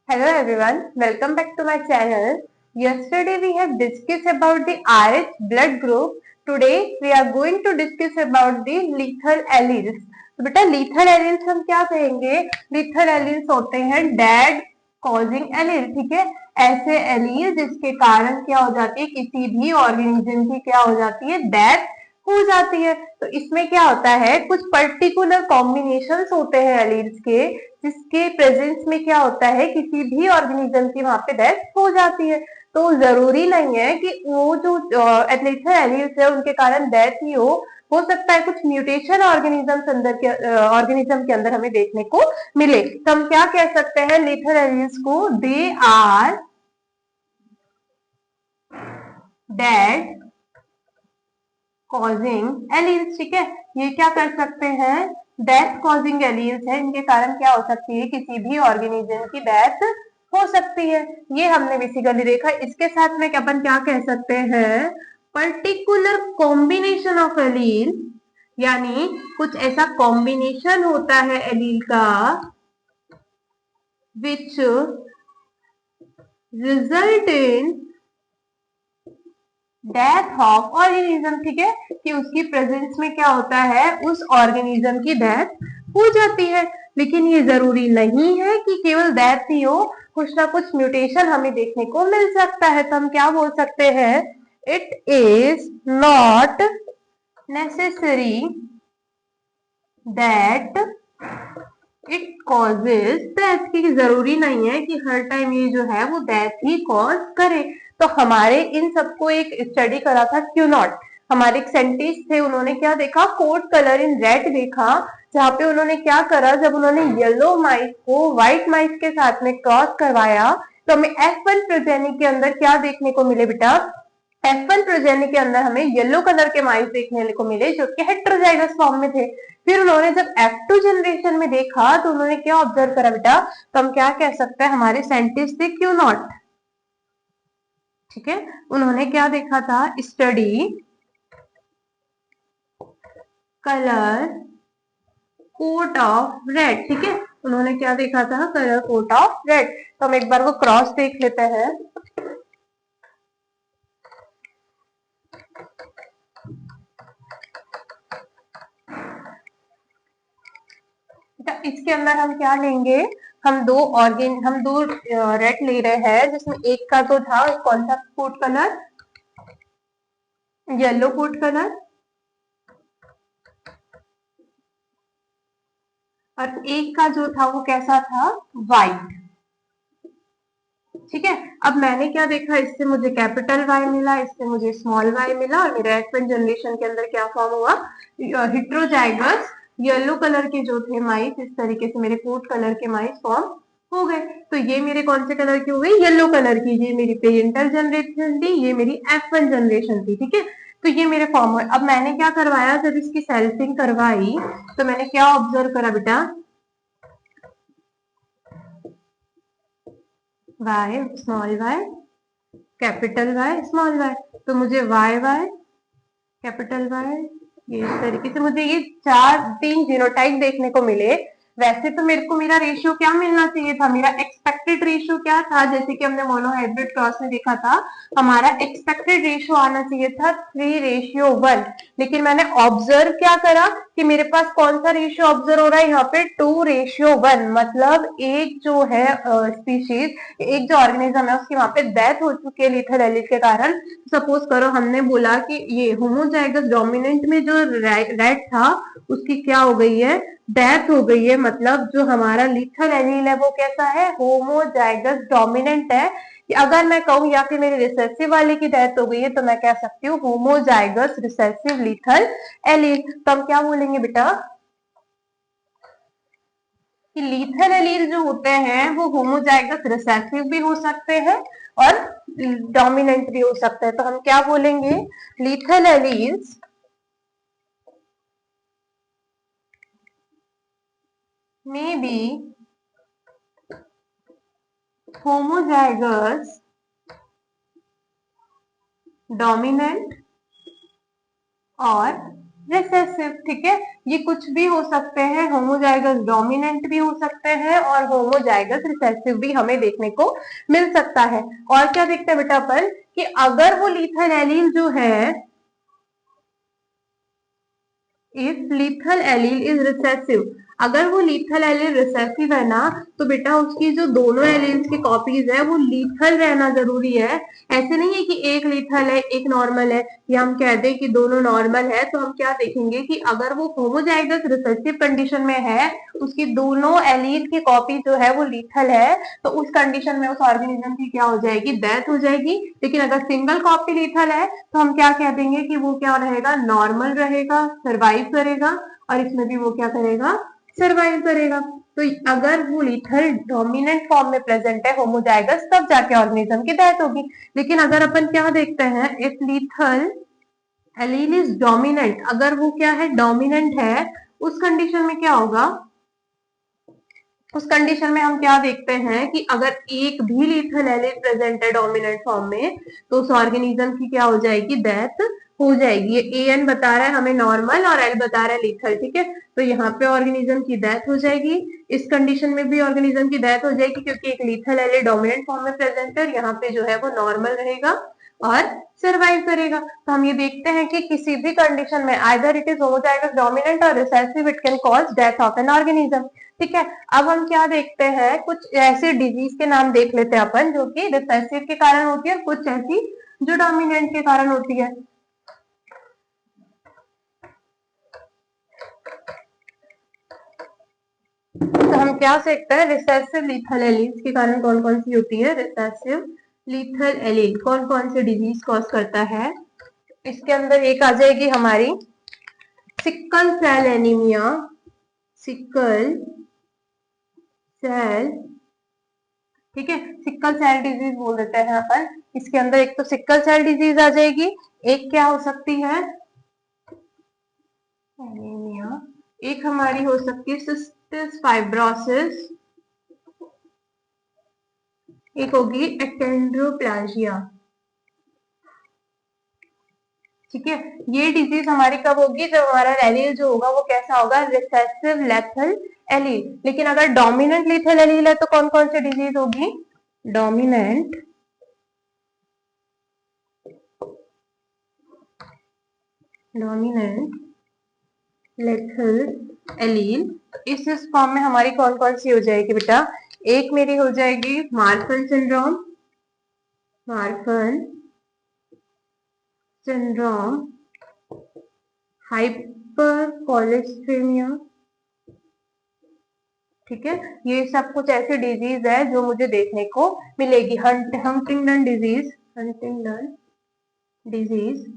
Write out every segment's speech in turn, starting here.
Hello everyone, welcome back to my channel. Yesterday we have discussed about the Rh blood group. Today we are going to discuss about the lethal alleles. तो बेटा lethal alleles हम क्या कहेंगे? Lethal alleles होते हैं dead causing allele, ठीक है? ऐसे एलील जिसके कारण क्या हो जाती है, किसी भी ऑर्गेनिज्म की क्या हो जाती है, डेथ हो जाती है। तो इसमें क्या होता है, कुछ पर्टिकुलर कॉम्बिनेशंस होते हैं एलील्स के, जिसके प्रेजेंस में क्या होता है, किसी भी ऑर्गेनिज्म की वहां पे डेथ हो जाती है। तो जरूरी नहीं है कि वो जो एथलीट एलील्स है उनके कारण डेथ ही हो सकता है कुछ म्यूटेशन ऑर्गेनिज्म के अंदर हमें देखने को मिले। तो हम क्या कह सकते हैं लीथल एलील्स को, they are dead causing alleles, ठीक है। ये क्या कर सकते हैं, डेथ कॉजिंग एलील्स है, इनके कारण क्या हो सकती है, किसी भी ऑर्गेनिज्म की डेथ हो सकती है। ये हमने बेसिकली देखा। इसके साथ में अपन क्या कह सकते हैं, पर्टिकुलर कॉम्बिनेशन ऑफ एलील, यानी कुछ ऐसा कॉम्बिनेशन होता है एलील का which result in death of organism, ठीक है, कि उसकी प्रेजेंस में क्या होता है, उस ऑर्गेनिज्म की डेथ हो जाती है। लेकिन ये जरूरी नहीं है कि केवल डेथ ही हो, कुछ ना कुछ म्यूटेशन हमें देखने को मिल सकता है। तो हम क्या बोल सकते हैं, it is not necessary that it causes death, की जरूरी नहीं है कि हर टाइम ये जो है वो डेथ ही कॉज करे। तो हमारे इन सबको एक स्टडी करा था क्यों नॉट, हमारे एक साइंटिस्ट थे, उन्होंने क्या देखा, कोट कलर इन रेड देखा, जहाँ पे उन्होंने क्या करा, जब उन्होंने येलो माइस को व्हाइट माइस के साथ में क्रॉस करवाया तो हमें F1 प्रोजेनी के अंदर क्या देखने को मिले बेटा, F1 प्रोजेनी के अंदर हमें येलो कलर के माइस देखने को मिले जो कि हेट्रोजाइगस फॉर्म में थे। फिर उन्होंने जब F2 जनरेशन में देखा तो उन्होंने क्या ऑब्जर्व करा बेटा, तो हम क्या कह सकते हैं, हमारे साइंटिस्ट थे क्यों नॉट, ठीक है। उन्होंने क्या देखा था, study colour coat of red, ठीक है। उन्होंने क्या देखा था, कलर कोट ऑफ रेड। तो हम एक बार वो क्रॉस देख लेते हैं। इसके अंदर हम क्या लेंगे, हम दो रेड ले रहे हैं, जिसमें एक का तो था कौन सा food colour, yellow food colour, और एक का जो था वो कैसा था, व्हाइट, ठीक है। अब मैंने क्या देखा, इससे मुझे कैपिटल वाई मिला, इससे मुझे स्मॉल वाई मिला, और मेरे F1 जनरेशन के अंदर क्या फॉर्म हुआ, हिट्रोजाइगस येलो कलर के जो थे माइस, इस तरीके से मेरे फूड कलर के माइस फॉर्म हो गए। तो ये मेरे कौन से कलर की हो गई, येलो कलर की। ये मेरी पेरेंटल जनरेशन थी, ये मेरी F1 जनरेशन थी, ठीक है। तो ये मेरे फॉर्म हुए। अब मैंने क्या करवाया, जब इसकी सेल्फिंग करवाई तो मैंने क्या ऑब्जर्व करा बेटा, Y small Y capital Y small Y, तो मुझे वाई वाई कैपिटल वाई, ये इस तरीके से मुझे ये तीन जीनोटाइप देखने को मिले। वैसे तो मेरे को मेरा रेशियो क्या मिलना चाहिए था, मेरा एक्सपेक्टेड रेशियो क्या था, जैसे कि हमने मोनोहाइब्रिड क्रॉस में देखा था, हमारा एक्सपेक्टेड रेशियो आना चाहिए था 3:1। लेकिन मैंने ऑब्जर्व क्या करा कि मेरे पास कौन सा रेशियो ऑब्जर्व हो रहा है, यहाँ पे 2:1, मतलब एक जो है स्पीशीज, एक जो ऑर्गेनिज्म है उसकी वहां पे डेथ हो चुकी है लीथल एलील के कारण। सपोज करो हमने बोला कि ये होमोजाइगस डोमिनेंट में जो रेड था उसकी क्या हो गई है, डेथ हो गई है, मतलब जो हमारा लीथल एलील है वो कैसा है, होमोजाइगस डोमिनेंट है। कि अगर मैं कहूँ या फिर मेरे रिसेसिव वाले की डेथ हो गई है तो मैं कह सकती हूँ होमोजाइगस रिसेसिव लीथल एलील। तो हम क्या बोलेंगे बेटा, कि लीथल एलील जो होते हैं वो होमोजाइगस रिसेसिव भी हो सकते हैं और डोमिनेंट भी हो सकते हैं। तो हम क्या बोलेंगे, lethal alleles may be homozygous dominant और रिसेसिव। ठीक है, ये कुछ भी हो सकते हैं, होमोजाइगस डोमिनेंट भी हो सकते हैं और होमोजाइगस रिसेसिव भी हमें देखने को मिल सकता है। और क्या देखते हैं बेटा अपन कि अगर वो लीथल एलील जो है, if lethal allele is recessive, अगर वो लीथल एलील रिसेसिव है ना, तो बेटा उसकी जो दोनों एलील्स की कॉपीज है वो लीथल रहना जरूरी है। ऐसे नहीं है कि एक लीथल है एक नॉर्मल है, या हम कह दें कि दोनों नॉर्मल है, तो हम क्या देखेंगे कि अगर वो होमोजाइगस रिसेसिव कंडीशन में है, उसकी दोनों एलील की कॉपी जो है वो लीथल है, तो उस कंडीशन में उस ऑर्गेनिज्म की क्या हो जाएगी, डेथ हो जाएगी। लेकिन अगर सिंगल कॉपी लीथल है तो हम क्या कह देंगे कि वो क्या रहेगा, नॉर्मल रहेगा, सर्वाइव करेगा, और इसमें भी वो क्या करेगा, सर्वाइव करेगा। तो अगर वो लीथल डोमिनेंट फॉर्म में प्रेजेंट है होमोजाइगस, तब जाके ऑर्गेनिज्म की डेथ होगी। लेकिन अगर अपन क्या देखते हैं, if lethal allele is dominant, अगर वो क्या है, डोमिनेंट है, उस कंडीशन में क्या होगा, उस कंडीशन में हम क्या देखते हैं कि अगर एक भी लीथल एलील प्रेजेंट है डोमिनेंट फॉर्म में, तो उस ऑर्गेनिज्म की क्या हो जाएगी, डेथ हो जाएगी। ये एन बता रहा है हमें नॉर्मल और एल बता रहा है लीथल। ठीक है, तो यहाँ पे ऑर्गेनिज्म की डेथ हो जाएगी, इस कंडीशन में भी ऑर्गेनिज्म की डेथ हो जाएगी, क्योंकि एक लीथल एलील डोमिनेंट फॉर्म में प्रेजेंट है और यहाँ पे जो है वो नॉर्मल रहेगा और सर्वाइव करेगा। तो हम ये देखते हैं कि किसी भी कंडीशन में either it is homozygous dominant और recessive, it can cause death of an organism. ठीक है, अब हम क्या देखते हैं, कुछ ऐसे डिजीज के नाम देख लेते हैं अपन जो कि रिसेसिव के कारण होती है, और कुछ ऐसी जो डोमिनेंट के कारण होती है। तो हम क्या देखते हैं, रिसेसिव लीथल एलील्स के कारण कौन कौन सी होती है, रिसेसिव लीथल एलील कौन कौन से डिजीज कॉज करता है। इसके अंदर एक आ जाएगी हमारी sickle cell anaemia, sickle cell, ठीक है, सिकल सेल डिजीज बोल देते हैं अपन। इसके अंदर एक तो सिकल सेल डिजीज आ जाएगी, एक क्या हो सकती है, एनीमिया, एक हमारी हो सकती है सिस्टिस फाइब्रोसिस, एक होगी एटेंड्रोप्लाजिया। ठीक है, ये डिजीज हमारी कब होगी, जब हमारा एलील जो होगा वो कैसा होगा, रिसेसिव लेथल एलील। लेकिन अगर डोमिनेंट लेथल एलील है तो कौन कौन सी डिजीज होगी, डोमिनेंट डोमिनेंट लेथल एलील, इस फॉर्म में हमारी कौन कौन सी हो जाएगी बेटा, एक मेरी हो जाएगी Marfan syndrome, Marfan syndrome, hypercholesterolemia. ठीक है, ये सब कुछ ऐसी डिजीज है जो मुझे देखने को मिलेगी। हंटिंगटन डिजीज, हंटिंगटन डिजीज,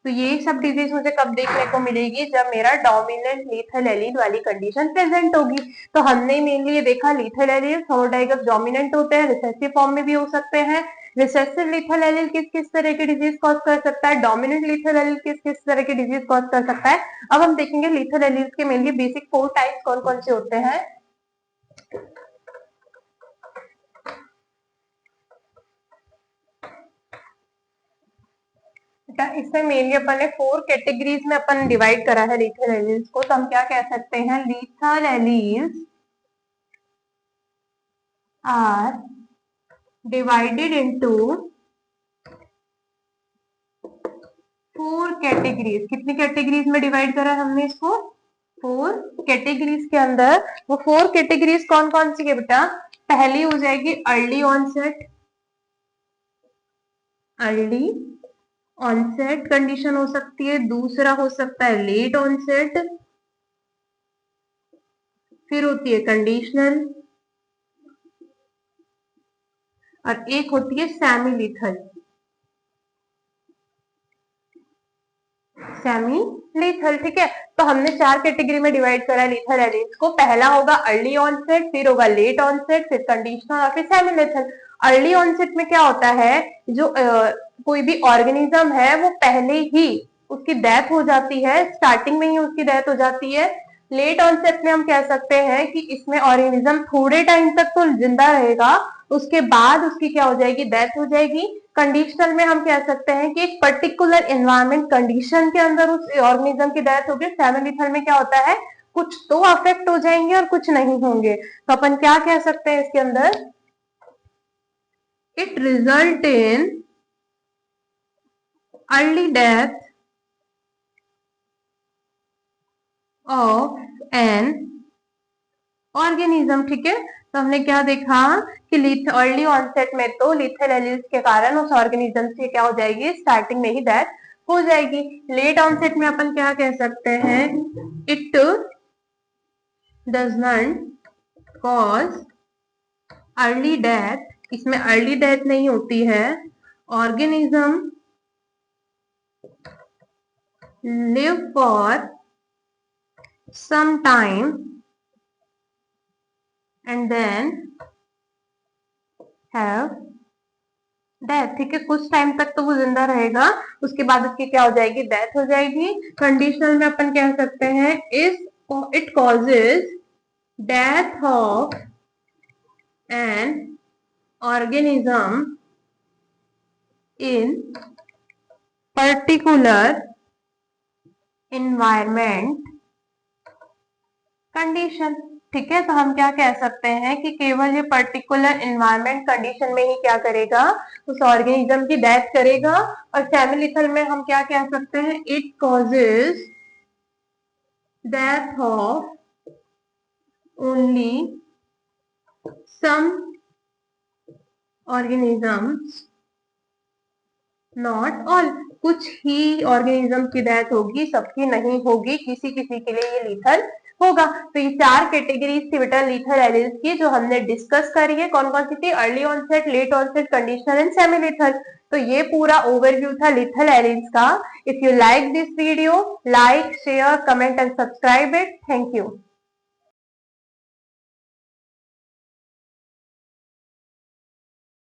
तो ये सब डिजीज मुझे कब देखने को मिलेगी, जब मेरा डोमिनेंट लीथल एलील वाली कंडीशन प्रेजेंट होगी। तो हमने मेनली ये देखा लीथल एलील होमोजाइगस डोमिनेंट होते हैं, रिसेसिव फॉर्म में भी हो सकते हैं। रिसेसिव लीथल एलील किस किस तरह की डिजीज कॉज कर सकता है, डोमिनेंट लीथल एलील किस किस तरह की डिजीज कॉज कर सकता है। अब हम देखेंगे लीथल एलील के मेनली बेसिक 4 टाइप्स कौन कौन से होते हैं। इसमें मेनली अपन ने 4 कैटेगरीज में अपन डिवाइड करा है लीथल एलील्स को। तो हम क्या कह सकते हैं, lethal alleles are divided into 4 categories. कितनी कैटेगरीज में डिवाइड करा है हमने इसको, 4 कैटेगरीज के अंदर। वो 4 कैटेगरीज कौन कौन सी है बेटा, पहली हो जाएगी early onset, early onset condition हो सकती है। दूसरा हो सकता है लेट ऑनसेट, फिर होती है कंडीशनल, और एक होती है सेमी लीथल, सेमी लीथल। ठीक है, तो हमने 4 कैटेगरी में डिवाइड करा लीथल एलील्स को। पहला होगा अर्ली ऑनसेट, फिर होगा लेट ऑनसेट, फिर कंडीशनल और फिर सेमी लीथल। अर्ली ऑनसेट में क्या होता है, जो कोई भी ऑर्गेनिज्म है वो पहले ही उसकी डेथ हो जाती है, स्टार्टिंग में ही उसकी डेथ हो जाती है। लेट ऑनसेट में हम कह सकते हैं कि इसमें ऑर्गेनिज्म थोड़े टाइम तक तो जिंदा रहेगा, उसके बाद उसकी क्या हो जाएगी, डेथ हो जाएगी। कंडीशनल में हम कह सकते हैं कि एक पर्टिकुलर एनवायरमेंट कंडीशन के अंदर उस ऑर्गेनिज्म की डेथ होगी। सेमी लिथल में क्या होता है, कुछ तो अफेक्ट हो जाएंगे और कुछ नहीं होंगे। तो अपन क्या कह सकते हैं इसके अंदर, it result in early death of an organism. ठीक है, तो हमने क्या देखा कि अर्ली ऑनसेट में तो लिथल एलिल्स के कारण उस ऑर्गेनिज्म से क्या हो जाएगी, स्टार्टिंग में ही डेथ हो जाएगी। लेट ऑनसेट में अपन क्या कह सकते हैं, it does not cause early death, इसमें अर्ली डेथ नहीं होती है। Organism live for some time and then have death. ठीक है, कुछ टाइम तक तो वो जिंदा रहेगा, उसके बाद उसकी क्या हो जाएगी, डेथ हो जाएगी। कंडीशनल में अपन कह सकते हैं इस it causes death of an organism in particular environment condition. ठीक है, तो हम क्या कह सकते हैं कि केवल ये पर्टिकुलर एनवायरमेंट कंडीशन में ही क्या करेगा, उस ऑर्गेनिज्म की डेथ करेगा। और सेमी लिथल में हम क्या कह सकते हैं, it causes death of only some organisms not all, कुछ ही ऑर्गेनिज्म की डेथ होगी, सबकी नहीं होगी, किसी किसी के लिए ये लीथल होगा। तो ये 4 कैटेगरीज थी बेटा लीथल एलिल्स की जो हमने डिस्कस करी है। कौन कौन सी थी, early onset, late onset, conditional and semi lethal. तो ये पूरा ओवरव्यू था लीथल एलिल्स का। If you like this video, like, share, comment and subscribe it. Thank you.